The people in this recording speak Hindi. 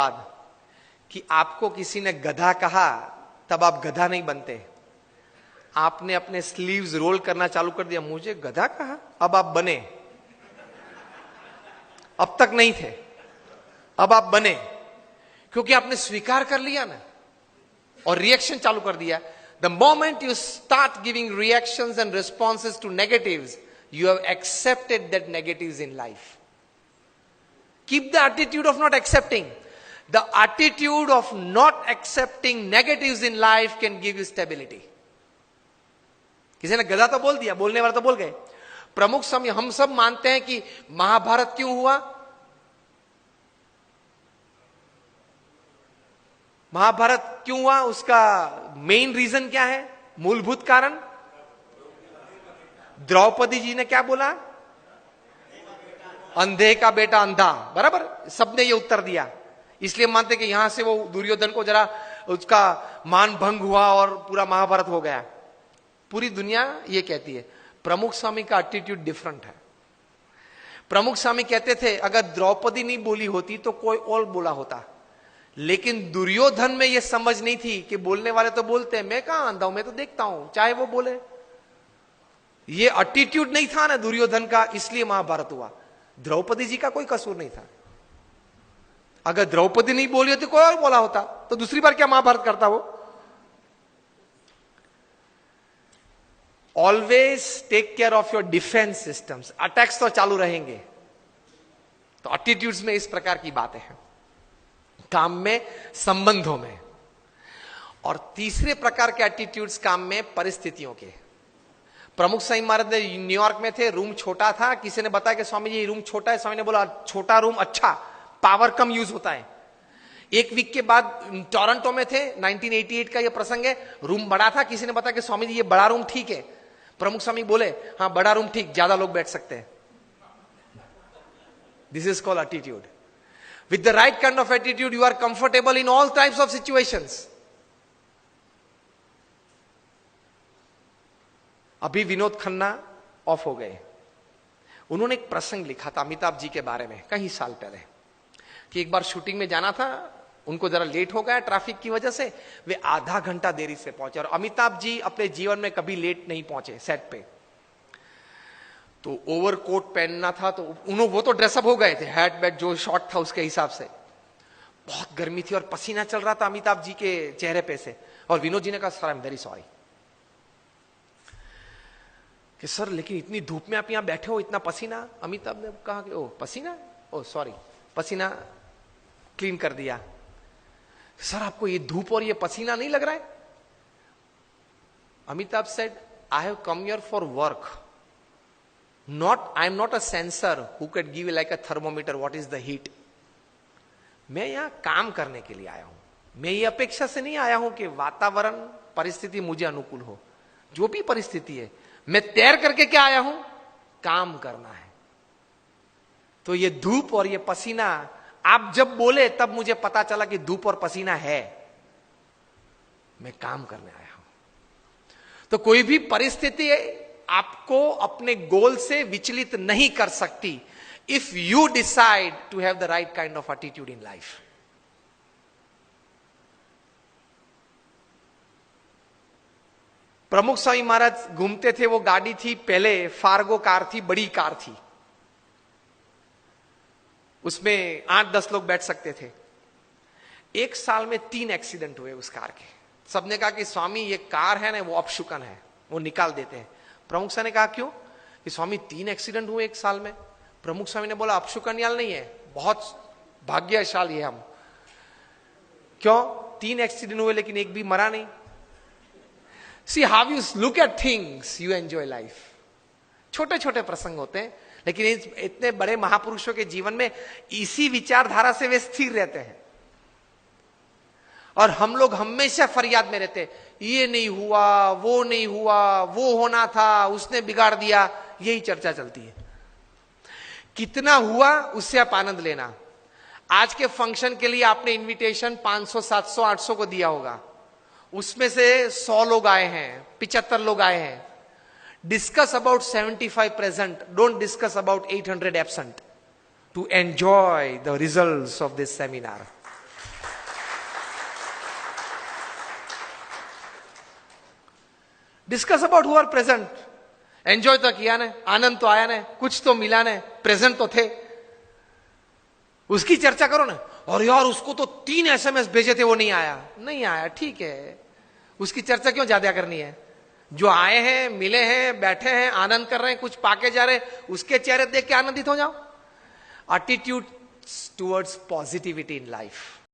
बाद कि आपको किसी ने गधा कहा तब आप गधा नहीं बनते। आपने अपने स्लीव्स रोल करना चालू कर दिया, मुझे गधा कहा, अब आप बने। अब तक नहीं थे, अब आप बने, क्योंकि आपने स्वीकार कर लिया ना और रिएक्शन चालू कर दिया। The moment you start giving reactions and responses to negatives, you have accepted that negatives in life. Keep the attitude of not accepting. The attitude of not accepting negatives in life can give you stability. किसी ने गधा तो बोल दिया, बोलने वाला तो बोल गए। प्रमुख समय हम सब मानते हैं कि महाभारत क्यों हुआ? महाभारत क्यों हुआ? उसका मेन रीजन क्या है? मूलभूत कारण द्रौपदी जी ने क्या बोला? अंधे का बेटा अंधा। बराबर, सबने ये उत्तर दिया। इसलिए मानते कि यहां से वो दुर्योधन को जरा उसका मान भंग हुआ और पूरा महाभारत हो गया। पूरी दुनिया ये कहती है। प्रमुख स्वामी का एटीट्यूड डिफरेंट है। प्रमुख स्वामी कहते थे अगर द्रौपदी नहीं बोली होती तो कोई और बोला होता, लेकिन दुर्योधन में यह समझ नहीं थी कि बोलने वाले तो बोलते हैं, मैं कहां अंधा हूं, मैं तो देखता हूं, चाहे वो बोले। ये एटीट्यूड नहीं था ना दुर्योधन का, इसलिए महाभारत हुआ। द्रौपदी जी का कोई कसूर नहीं था। अगर द्रौपदी नहीं बोली होती कोई और बोला होता तो दूसरी बार क्या महाभारत करता वो? Always take care of your defence systems. Attacks तो चालू रहेंगे। तो एटीट्यूड्स में इस प्रकार की बातें हैं, काम में, संबंधों में। और तीसरे प्रकार के एटीट्यूड्स काम में, परिस्थितियों के। प्रमुख स्वामी महाराज ने न्यूयॉर्क में थे, रूम छोटा था। किसी ने बताया कि स्वामी जी रूम छोटा है। स्वामी ने बोला छोटा रूम अच्छा, पावर कम यूज होता है। एक वीक के बाद टोरंटो में थे, 1988 का ये प्रसंग है। रूम बड़ा था। किसी ने बताया कि स्वामी जी ये बड़ा रूम ठीक है। प्रमुख स्वामी बोले हाँ बड़ा रूम ठीक, ज्यादा लोग बैठ सकते हैं। This is called attitude. With the right kind of attitude you are comfortable in all types of situations. अभी विनोद खन्ना ऑफ हो गए। उन्होंने एक प्रसंग लिखा था अमिताभ जी के बारे में कई साल पहले, कि एक बार शूटिंग में जाना था, उनको जरा लेट हो गया ट्रैफिक की वजह से, वे आधा घंटा देरी से पहुंचे। और अमिताभ जी अपने जीवन में कभी लेट नहीं पहुंचे सेट पे। तो ओवरकोट पहनना था, तो वो तो ड्रेसअप हो गए थे, हैट बैट जो शॉर्ट था उसके हिसाब से। बहुत गर्मी थी और पसीना चल रहा था अमिताभ जी के चेहरे पे से। और विनोद जी ने कहा sir I am very sorry कि सर लेकिन इतनी धूप में आप यहां बैठे हो, इतना पसीना। अमिताभ ने कहा कि ओ पसीना, ओ सॉरी, पसीना क्लीन कर दिया। सर आपको ये धूप और ये पसीना नहीं लग रहा है? Amitabh said I have come here for work, not I am not a sensor who can give like a thermometer what is the heat. मैं यहां काम करने के लिए आया हूं। मैं ये अपेक्षा से नहीं आया हूं कि वातावरण परिस्थिति मुझे अनुकूल हो। जो भी परिस्थिति है, मैं तैर करके क्या आया हूं? काम करना है। तो ये धूप और ये पसीना, आप जब बोले तब मुझे पता चला कि धूप और पसीना है, मैं काम करने आया हूं। तो कोई भी परिस्थिति आपको अपने गोल से विचलित नहीं कर सकती, if you decide to have the right kind of attitude in life. Pramukh Swami महाराज घूमते थे, वो गाड़ी थी पहले फार्गो कार थी, बड़ी कार थी, उसमें 8-10 लोग बैठ सकते थे। एक साल में 3 एक्सीडेंट हुए उस कार के। सबने कहा कि स्वामी ये कार है ना वो अपशुकन है, वो निकाल देते हैं। प्रमुख स्वामी ने कहा क्यों? कि स्वामी 3 एक्सीडेंट हुए एक साल में। प्रमुख स्वामी ने बोला अपशुकन याल नहीं है, बहुत भाग्यशाली है हम। क्यों? 3 एक्सीडेंट हुए लेकिन एक भी मरा नहीं। See how you look at things, you enjoy life. छोटे छोटे प्रसंग होते हैं, लेकिन इतने बड़े महापुरुषों के जीवन में इसी विचारधारा से वे स्थिर रहते हैं। और हम लोग हमेशा फरियाद में रहते, ये नहीं हुआ, वो नहीं हुआ, वो होना था, उसने बिगाड़ दिया, यही चर्चा चलती है। कितना हुआ उससे आप आनंद लेना। आज के फंक्शन के लिए आपने इनविटेशन 500, 700, 800 को दिया होगा, उसमें से 100 लोग आए हैं, 75 लोग आए हैं। Discuss about 75 present, don't discuss about 800 absent to enjoy the results of this seminar. Discuss about who are present. Enjoy तो किया ने, आनंद तो आया ने, कुछ तो मिला ने, प्रेजेंट तो थे, उसकी चर्चा करो ना. और यार उसको तो 3 SMS भेजे थे, वो नहीं आया. नहीं आया, ठीक है, उसकी चर्चा क्यों ज्यादा करनी है. जो आए हैं, मिले हैं, बैठे हैं, आनंद कर रहे हैं, कुछ पाके जा रहे हैं, उसके चेहरे देख के आनंदित हो जाओ. Attitude towards positivity in life.